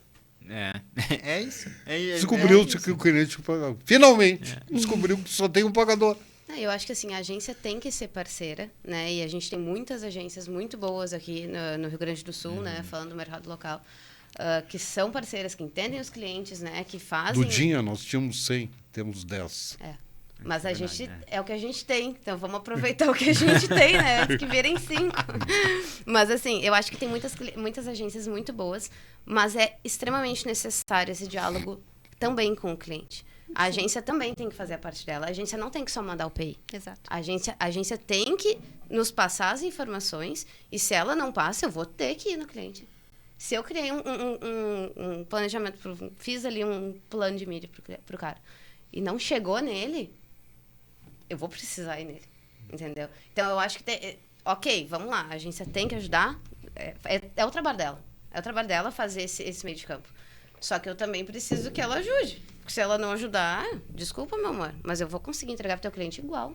É isso. Descobriu-se que o cliente paga. Finalmente, descobriu que só tem um pagador. Eu acho que assim, a agência tem que ser parceira, né? E a gente tem muitas agências muito boas aqui no Rio Grande do Sul, né? Falando do mercado local, que são parceiras, que entendem os clientes, né? Que fazem... Dudinha, nós tínhamos 100, temos 10. Mas a gente é o que a gente tem, então vamos aproveitar o que a gente tem, né? Antes que virem 5. Mas assim, eu acho que tem muitas agências muito boas, mas é extremamente necessário esse diálogo também com o cliente. A agência também tem que fazer a parte dela. A agência não tem que só mandar o PI. Exato. A agência tem que nos passar as informações, e se ela não passa, eu vou ter que ir no cliente. Se eu criei um planejamento, fiz ali um plano de mídia pro cara, e não chegou nele, eu vou precisar ir nele, entendeu? Então, eu acho que ok, vamos lá, a agência tem que ajudar, é o trabalho dela. É o trabalho dela fazer esse meio de campo. Só que eu também preciso que ela ajude. Porque se ela não ajudar, desculpa, meu amor, mas eu vou conseguir entregar para o teu cliente igual,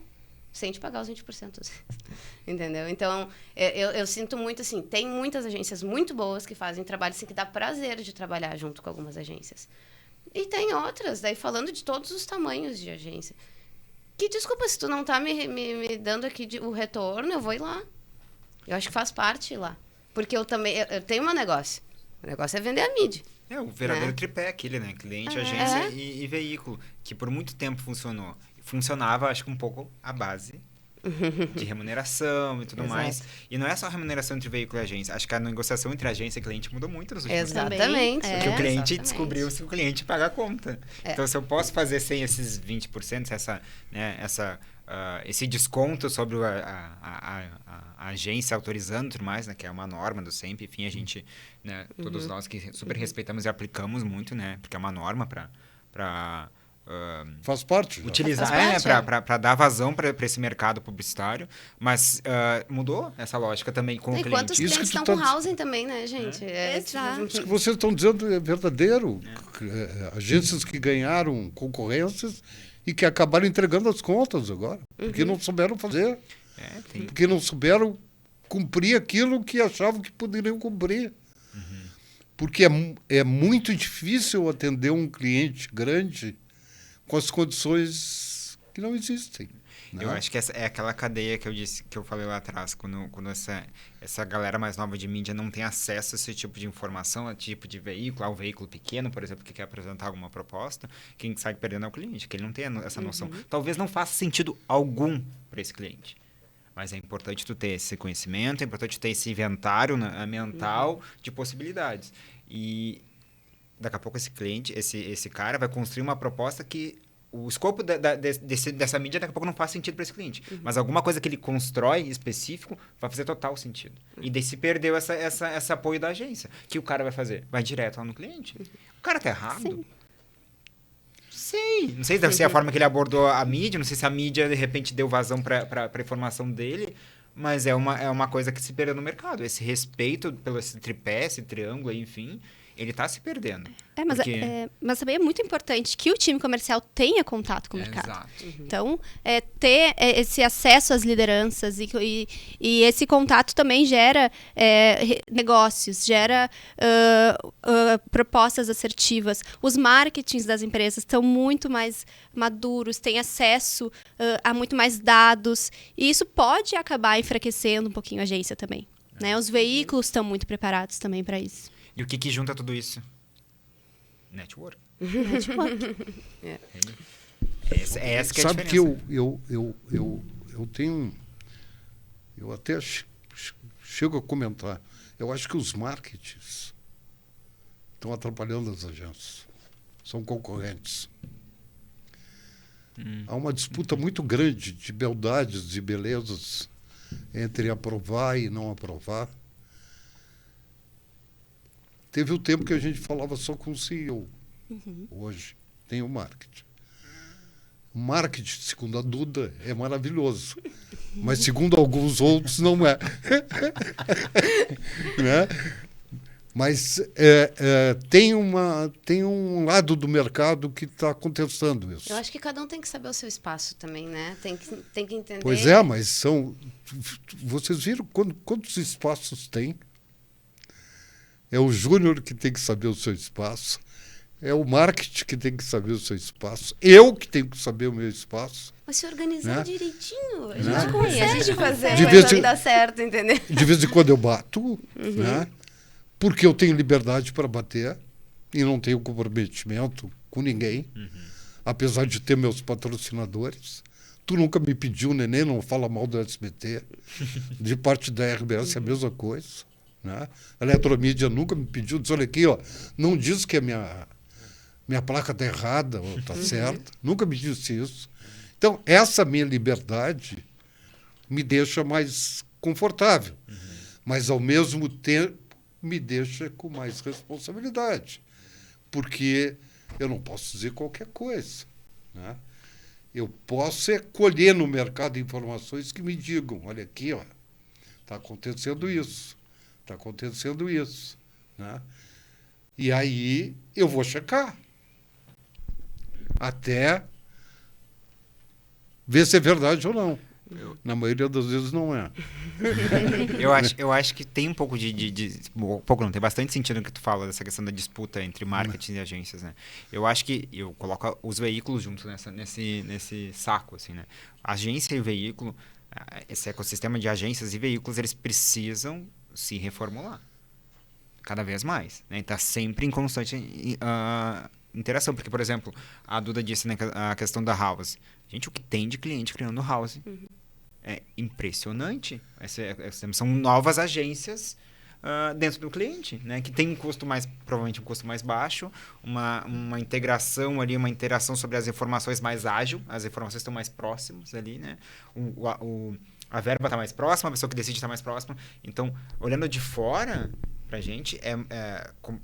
sem te pagar os 20%. Entendeu? Então, eu sinto muito assim, tem muitas agências muito boas que fazem trabalho assim, que dá prazer de trabalhar junto com algumas agências. E tem outras, daí falando de todos os tamanhos de agência. Que, desculpa, se tu não tá me dando aqui o retorno, eu vou ir lá. Eu acho que faz parte ir lá. Porque eu tenho um negócio. O negócio é vender a mídia. É o verdadeiro né? tripé aquele, né? Cliente, agência e veículo, que por muito tempo funcionou. Funcionava, acho que um pouco à base de remuneração e tudo Exato. mais. E não é só a remuneração entre veículo e agência. Acho que a negociação entre agência e cliente mudou muito nos últimos anos. Exatamente. Porque o cliente exatamente. descobriu se o cliente paga a conta. É. Então, se eu posso fazer sem esses 20%, esse desconto sobre a agência autorizando e tudo mais, né, que é uma norma do SEMP, enfim, a gente, né, todos nós que super respeitamos e aplicamos muito, né, porque é uma norma para Faz parte. Já. utilizar, Faz parte, para dar vazão para esse mercado publicitário, mas mudou essa lógica também com o E quantos cliente. Isso clientes que tu estão com tá- housing também, né, gente? Exato. Isso que vocês estão dizendo é verdadeiro. Agências que ganharam concorrências e que acabaram entregando as contas agora. Porque não souberam fazer. Tem Porque não souberam cumprir aquilo que achavam que poderiam cumprir. Porque é muito difícil atender um cliente grande com as condições que não existem. Eu acho que essa é aquela cadeia que eu disse, que eu falei lá atrás, quando essa galera mais nova de mídia não tem acesso a esse tipo de informação, a esse tipo de veículo, ao veículo pequeno, por exemplo, que quer apresentar alguma proposta, quem sai perdendo é o cliente, que ele não tem essa noção. Talvez não faça sentido algum para esse cliente. Mas é importante tu ter esse conhecimento, é importante ter esse inventário, né, mental de possibilidades. E daqui a pouco esse cliente, esse cara vai construir uma proposta que o escopo dessa mídia daqui a pouco não faz sentido para esse cliente. Mas alguma coisa que ele constrói específico vai fazer total sentido. E daí se perdeu esse apoio da agência. O que o cara vai fazer? Vai direto lá no cliente. O cara tá errado? Sei. Não sei se deve ser a forma que ele abordou a mídia, não sei se a mídia de repente deu vazão para a informação dele, mas é uma coisa que se perdeu no mercado. Esse respeito pelo esse tripé, esse triângulo aí, enfim, ele tá se perdendo. Mas também é muito importante que o time comercial tenha contato com o mercado. Exato. Então, ter esse acesso às lideranças e esse contato também gera negócios, gera propostas assertivas. Os marketings das empresas estão muito mais maduros, têm acesso a muito mais dados, e isso pode acabar enfraquecendo um pouquinho a agência também. Né? Os veículos estão muito preparados também para isso. E o que junta tudo isso? Network. Essa que é a Sabe diferença. que eu tenho... Eu até chego a comentar. Eu acho que os marketings estão atrapalhando as agências. São concorrentes. Há uma disputa muito grande de beldades e belezas entre aprovar e não aprovar. Teve o tempo que a gente falava só com o CEO. Hoje tem o marketing. O marketing, segundo a Duda, é maravilhoso. Mas, segundo alguns outros, não é. Né? Mas tem um lado do mercado que está contestando isso. Eu acho que cada um tem que saber o seu espaço também, né? Tem que entender. Pois é, mas são... Vocês viram quantos espaços tem? É o júnior que tem que saber o seu espaço. É o marketing que tem que saber o seu espaço. Eu que tenho que saber o meu espaço. Mas se organizar Né? direitinho, a Né? gente consegue fazer De a vez coisa em- dar certo, entendeu? De vez em quando eu bato, né? Porque eu tenho liberdade para bater e não tenho comprometimento com ninguém, apesar de ter meus patrocinadores. Tu nunca me pediu, Nenê, não fala mal do SBT. De parte da RBS é a mesma coisa. Né? A Eletromídia nunca me pediu, diz, olha aqui, ó, não diz que a minha placa está errada ou está certa. Nunca me disse isso. Então, essa minha liberdade me deixa mais confortável, mas, ao mesmo tempo, me deixa com mais responsabilidade, porque eu não posso dizer qualquer coisa. Né? Eu posso colher no mercado informações que me digam, olha aqui, ó, está acontecendo isso. Está acontecendo isso. Né? E aí eu vou checar. Até ver se é verdade ou não. Na maioria das vezes não é. Eu acho que tem um pouco pouco não, tem bastante sentido no que tu fala dessa questão da disputa entre marketing e agências, né? Eu acho que eu coloco os veículos juntos nesse saco, assim, né? Agência e veículo, esse ecossistema de agências e veículos, eles precisam se reformular. cada vez mais, né? Está sempre em constante interação, porque, por exemplo, a Duda disse, né, a questão da house. Gente, o que tem de cliente criando house é impressionante. São novas agências dentro do cliente, né? Que tem um custo provavelmente um custo mais baixo, uma integração ali, uma interação sobre as informações mais ágil, as informações estão mais próximas ali, né? A verba está mais próxima, a pessoa que decide está mais próxima. Então, olhando de fora, pra gente,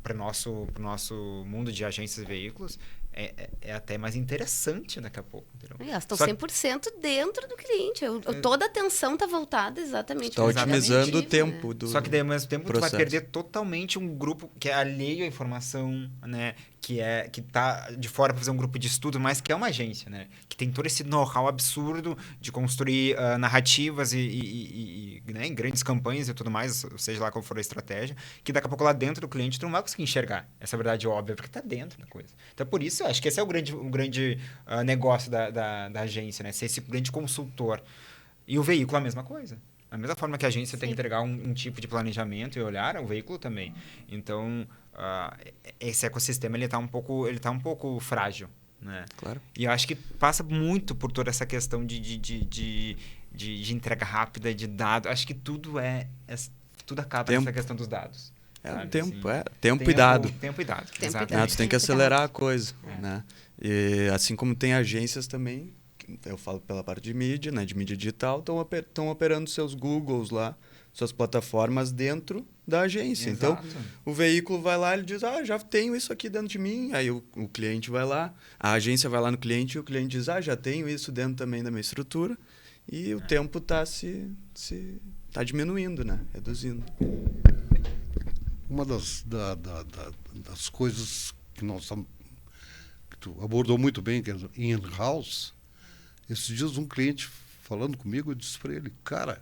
para o nosso mundo de agências e veículos, é até mais interessante daqui a pouco. Entendeu? Elas estão 100% dentro do cliente. Toda a atenção está voltada exatamente Está otimizando o tempo, né? do Só que daí, ao mesmo tempo, tu vai processo. perder totalmente um grupo que é alheio à informação, né? Que tá de fora para fazer um grupo de estudo, mas que é uma agência, né? Que tem todo esse know-how absurdo de construir narrativas e né, em grandes campanhas e tudo mais, seja lá qual for a estratégia, que daqui a pouco lá dentro do cliente tu não vai conseguir enxergar essa verdade óbvia, porque tá dentro da coisa. Então, por isso, eu acho que esse é o grande negócio da agência, né? Ser esse grande consultor. E o veículo é a mesma coisa. Da mesma forma que a agência tem que entregar um tipo de planejamento e olhar, o veículo também. Então, esse ecossistema ele tá um pouco frágil, né? Claro. E eu acho que passa muito por toda essa questão de entrega rápida, de dados. Acho que tudo acaba nessa questão dos dados. Tempo e dado. Tempo e dado. Tempo e Exatamente. dado. Tu tem que acelerar a coisa, né? E assim como tem agências também, eu falo pela parte de mídia, né? De mídia digital, estão operando seus Googles lá, suas plataformas dentro da agência. Exato. Então, o veículo vai lá e diz, já tenho isso aqui dentro de mim. Aí o cliente vai lá, a agência vai lá no cliente e o cliente diz, já tenho isso dentro também da minha estrutura. E o tempo está tá diminuindo, né? Reduzindo. Uma das coisas que que tu abordou muito bem, que é in-house. Esses dias um cliente falando comigo, eu disse para ele, cara,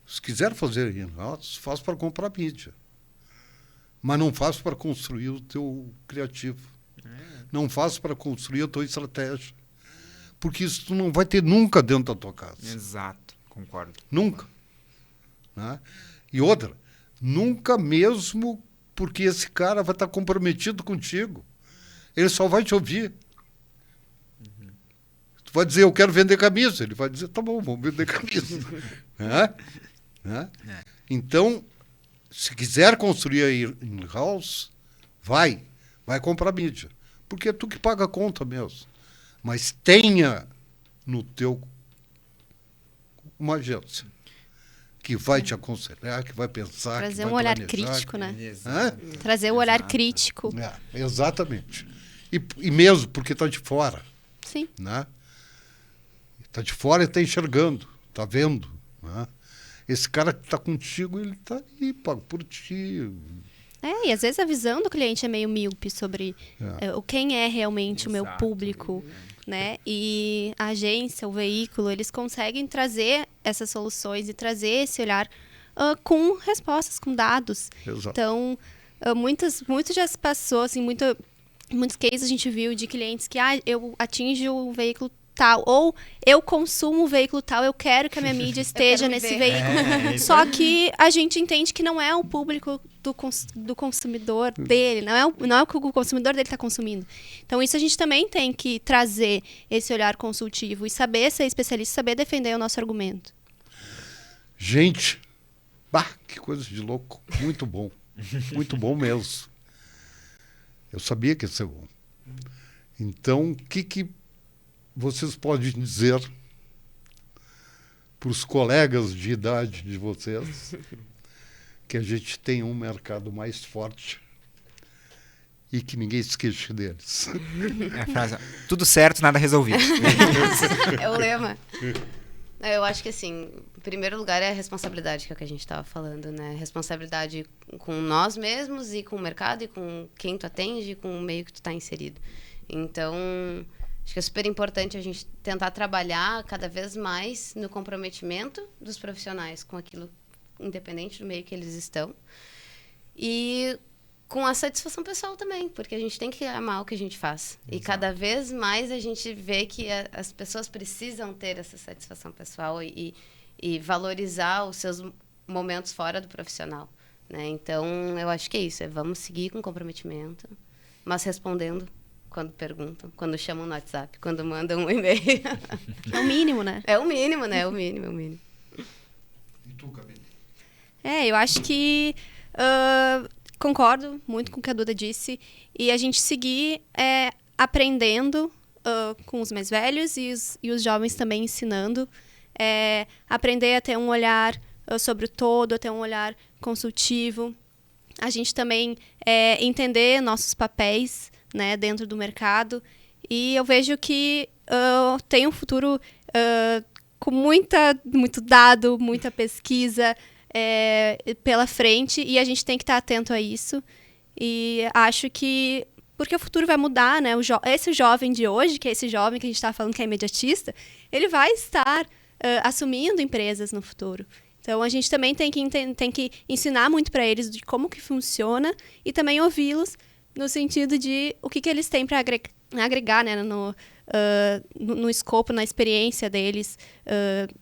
se quiser fazer in-house, faz para comprar mídia. Mas não faz para construir o teu criativo. Não faz para construir a tua estratégia. Porque isso tu não vai ter nunca dentro da tua casa. Exato, concordo. Nunca. Né? E outra, nunca mesmo porque esse cara vai estar comprometido contigo. Ele só vai te ouvir. Tu vai dizer, eu quero vender camisa. Ele vai dizer, tá bom, vamos vender camisa. Né? Então, se quiser construir aí in-house, vai comprar mídia. Porque é tu que paga a conta mesmo. Mas tenha no teu uma agência que vai te aconselhar, que vai pensar, Trazer que vai um olhar planejar, crítico, né? Hã? Trazer o olhar crítico. Exatamente. E mesmo porque está de fora. Sim. Né? Está de fora e está enxergando, está vendo. Né? Esse cara que está contigo, ele está aí, paga por ti. E às vezes a visão do cliente é meio míope sobre quem é realmente o meu público, né? E a agência, o veículo, eles conseguem trazer essas soluções e trazer esse olhar com respostas, com dados. Exato. Então, muito já se passou, assim, muitos cases a gente viu de clientes que eu atinjo o veículo tal, ou eu consumo o veículo tal, eu quero que a minha mídia esteja nesse veículo. Só que a gente entende que não é o público do consumidor dele, não é o que o consumidor dele está consumindo. Então, isso a gente também tem que trazer esse olhar consultivo e saber ser especialista, saber defender o nosso argumento. Gente, que coisa de louco. Muito bom. Muito bom mesmo. Eu sabia que ia ser bom. Então, o que vocês podem dizer para os colegas de idade de vocês que a gente tem um mercado mais forte e que ninguém se queixe deles? A frase, tudo certo, nada resolvido. É o lema. Eu acho que, assim, em primeiro lugar é a responsabilidade, que é o que a gente estava falando, né? Responsabilidade com nós mesmos e com o mercado e com quem tu atende e com o meio que tu está inserido. Então, acho que é super importante a gente tentar trabalhar cada vez mais no comprometimento dos profissionais com aquilo, independente do meio que eles estão. E com a satisfação pessoal também, porque a gente tem que amar o que a gente faz. Exato. E cada vez mais a gente vê que as pessoas precisam ter essa satisfação pessoal e valorizar os seus momentos fora do profissional. né? Então, eu acho que é isso, vamos seguir com comprometimento, mas respondendo quando perguntam, quando chamam no WhatsApp, quando mandam um e-mail. É o mínimo, né? É o mínimo, né? É o mínimo, é o mínimo. E tu, Camille? Eu acho que concordo muito com o que a Duda disse. E a gente seguir aprendendo com os mais velhos e os jovens também ensinando. Aprender a ter um olhar sobre o todo, a ter um olhar consultivo. A gente também entender nossos papéis, né, dentro do mercado. E eu vejo que tem um futuro com muito dado, muita pesquisa pela frente, e a gente tem que estar atento a isso. E acho que, porque o futuro vai mudar, né? Esse jovem de hoje, que é esse jovem que a gente está falando que é imediatista, ele vai estar assumindo empresas no futuro. Então, a gente também tem que ensinar muito para eles de como que funciona e também ouvi-los no sentido de o que eles têm para agregar, né, no escopo, na experiência deles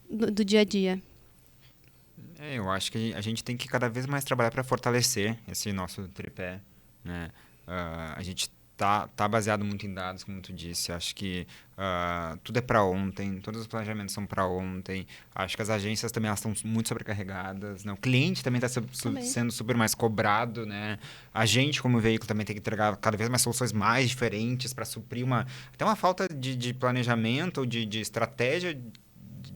do dia a dia. Eu acho que a gente tem que cada vez mais trabalhar para fortalecer esse nosso tripé, né? A gente tá baseado muito em dados, como tu disse. Acho que tudo é para ontem, todos os planejamentos são para ontem. Acho que as agências também estão muito sobrecarregadas, né? O cliente também está sendo super mais cobrado, né? A gente, como veículo, também tem que entregar cada vez mais soluções mais diferentes para suprir até uma falta de planejamento ou de estratégia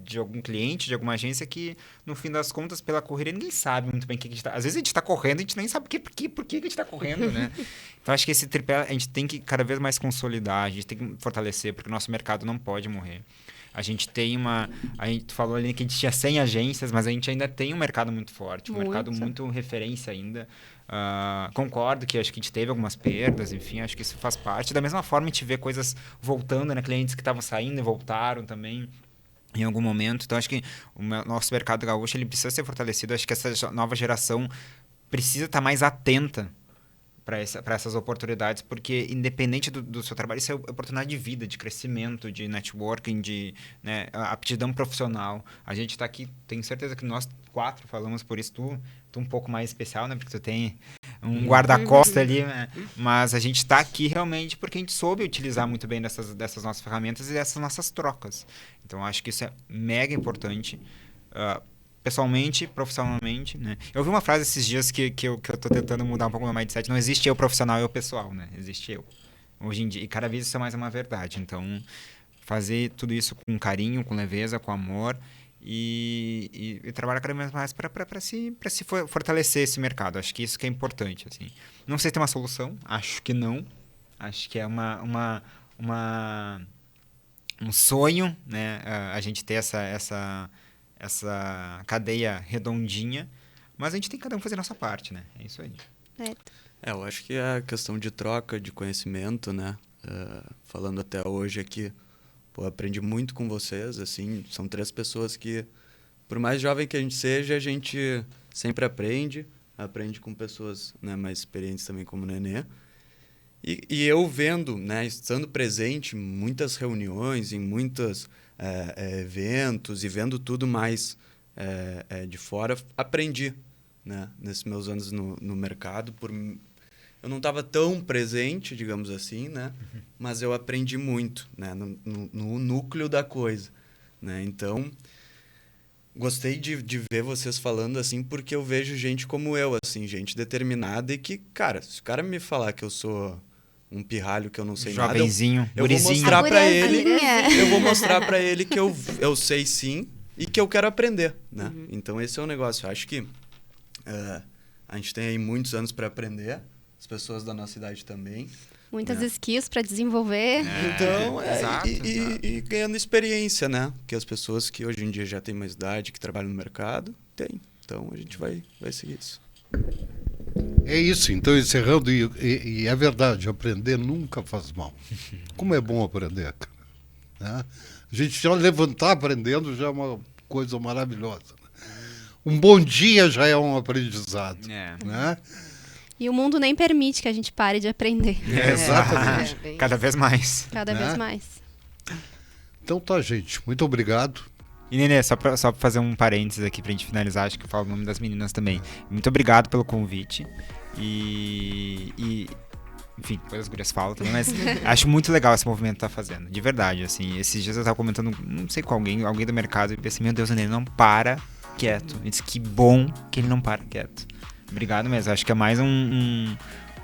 de algum cliente, de alguma agência que, no fim das contas, pela correria, ninguém sabe muito bem o que a gente está... Às vezes a gente está correndo, a gente nem sabe por que a gente está correndo, né? Então, acho que esse tripé a gente tem que cada vez mais consolidar, a gente tem que fortalecer, porque o nosso mercado não pode morrer. A gente tem a gente falou ali que a gente tinha 100 agências, mas a gente ainda tem um mercado muito forte, um mercado muito referência ainda. Concordo que acho que a gente teve algumas perdas, enfim, acho que isso faz parte. Da mesma forma, a gente vê coisas voltando, né? Clientes que estavam saindo e voltaram também em algum momento. Então, acho que o nosso mercado gaúcho ele precisa ser fortalecido. Acho que essa nova geração precisa estar mais atenta para essas oportunidades, porque independente do seu trabalho, isso é oportunidade de vida, de crescimento, de networking, de, né, aptidão profissional. A gente está aqui, tenho certeza que nós 4 falamos por isso. Tu um pouco mais especial, né, porque tu tem um guarda-costa ali, né? Mas a gente está aqui realmente porque a gente soube utilizar muito bem dessas nossas ferramentas e dessas nossas trocas. Então, acho que isso é mega importante, pessoalmente, profissionalmente, né? Eu ouvi uma frase esses dias que eu tô tentando mudar um pouco o meu mindset. Não existe eu profissional e eu pessoal, né? Existe eu. Hoje em dia. E cada vez isso é mais uma verdade. Então, fazer tudo isso com carinho, com leveza, com amor e trabalhar cada vez mais para se fortalecer esse mercado. Acho que isso que é importante, assim. Não sei se tem uma solução. Acho que não. Acho que é um sonho, né? A gente ter essa cadeia redondinha, mas a gente tem que cada um fazer a nossa parte, né? É isso aí. Eu acho que a questão de troca de conhecimento, né? Falando até hoje aqui, aprendi muito com vocês, assim, são 3 pessoas que, por mais jovem que a gente seja, a gente sempre aprende com pessoas, né, mais experientes também como o Nenê. E eu vendo, né, estando presente em muitas reuniões, em muitos eventos e vendo tudo mais de fora, aprendi, né, nesses meus anos no mercado. Eu não estava tão presente, digamos assim, né, mas eu aprendi muito, né, no núcleo da coisa, né. Então, gostei de ver vocês falando assim, porque eu vejo gente como eu, assim, gente determinada e que, cara, se o cara me falar que eu sou um pirralho, que eu não sei jovenzinho, nada, eu vou mostrar para ele que eu sei sim e que eu quero aprender, né? Então esse é o negócio. Eu acho que a gente tem aí muitos anos para aprender, as pessoas da nossa idade também. Muitas skills para desenvolver. Então, exato. E ganhando experiência, né? Que as pessoas que hoje em dia já têm mais idade, que trabalham no mercado, têm. Então a gente vai seguir isso. É isso, então, encerrando, e é verdade, aprender nunca faz mal. Como é bom aprender, cara. Né? A gente já levantar aprendendo já é uma coisa maravilhosa. Né? Um bom dia já é um aprendizado. Né? E o mundo nem permite que a gente pare de aprender. Exatamente. Cada vez mais. Cada vez mais. Então tá, gente. Muito obrigado. E, Nenê, só pra fazer um parênteses aqui pra gente finalizar, acho que eu falo o nome das meninas também. Muito obrigado pelo convite. Enfim, depois as gurias falam também, mas acho muito legal esse movimento que tá fazendo. De verdade, assim. Esses dias eu tava comentando, não sei com alguém do mercado, e pensei, meu Deus, o Nenê não para quieto. Eu disse, que bom que ele não para quieto. Obrigado mesmo. Acho que é mais um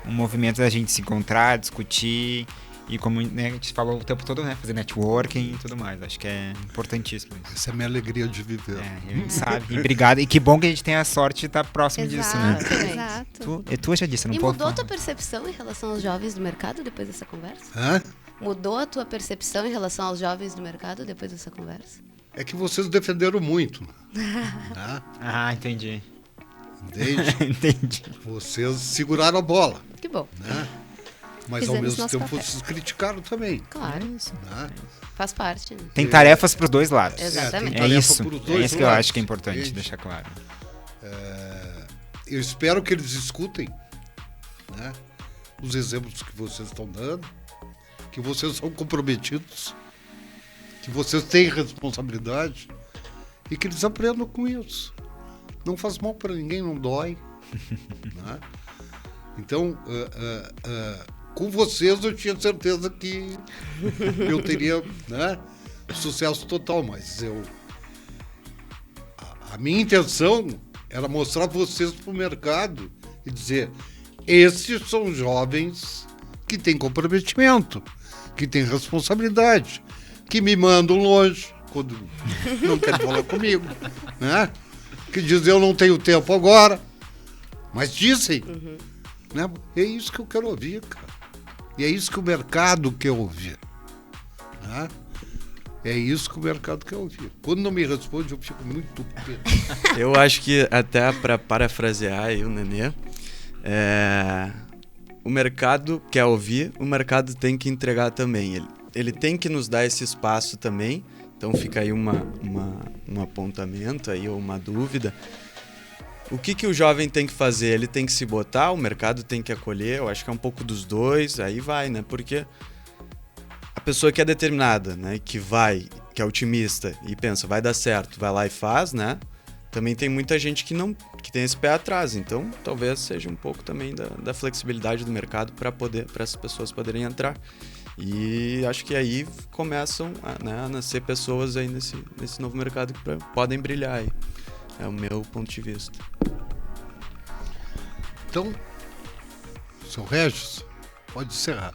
movimento da gente se encontrar, discutir e, como, né, a gente falou o tempo todo, né, fazer networking e tudo mais. Acho que é importantíssimo isso. Essa é a minha alegria de viver. A gente sabe. E obrigado. E que bom que a gente tem a sorte de estar próximo disso, né? Exato. Tu já disse, não E pode mudou a falar. tua percepção em relação aos jovens do mercado depois dessa conversa? Hã? Mudou a tua percepção em relação aos jovens do mercado depois dessa conversa? É que vocês defenderam muito. Né? Ah, entendi. Entende? Entendi. Vocês seguraram a bola. Que bom. Né? Mas ao Fizemos mesmo nosso tempo papel. vocês criticaram também. Claro. Né? Faz parte, né? Tem tarefas pros dois lados. Exatamente. tem É tarefa isso. pros É dois isso que eu lados, acho que é importante entende? deixar claro. Eu espero que eles escutem, né, os exemplos que vocês estão dando, que vocês são comprometidos, que vocês têm responsabilidade e que eles aprendam com isso. Não faz mal para ninguém, não dói. Né? Então, com vocês eu tinha certeza que eu teria, né, sucesso total, mas a minha intenção era mostrar vocês para o mercado e dizer, esses são jovens que têm comprometimento, que têm responsabilidade, que me mandam longe quando não querem falar comigo, né? Que dizem, eu não tenho tempo agora, mas dizem. Né? É isso que eu quero ouvir, cara. E é isso que o mercado quer ouvir. Né? É isso que o mercado quer ouvir. Quando não me responde, eu fico muito pé. Eu acho que, até para parafrasear aí o Nenê, o mercado quer ouvir, o mercado tem que entregar também. Ele tem que nos dar esse espaço também. Então fica aí um apontamento aí, ou uma dúvida. O que o jovem tem que fazer? Ele tem que se botar, o mercado tem que acolher. Eu acho que é um pouco dos dois, aí vai, né? Porque a pessoa que é determinada, né, que é otimista e pensa, vai dar certo, vai lá e faz, né? Também tem muita gente que tem esse pé atrás, então talvez seja um pouco também da flexibilidade do mercado para essas pessoas poderem entrar. E acho que aí começam a nascer pessoas aí nesse novo mercado que podem brilhar aí. É o meu ponto de vista. Então, seu Regis, pode encerrar.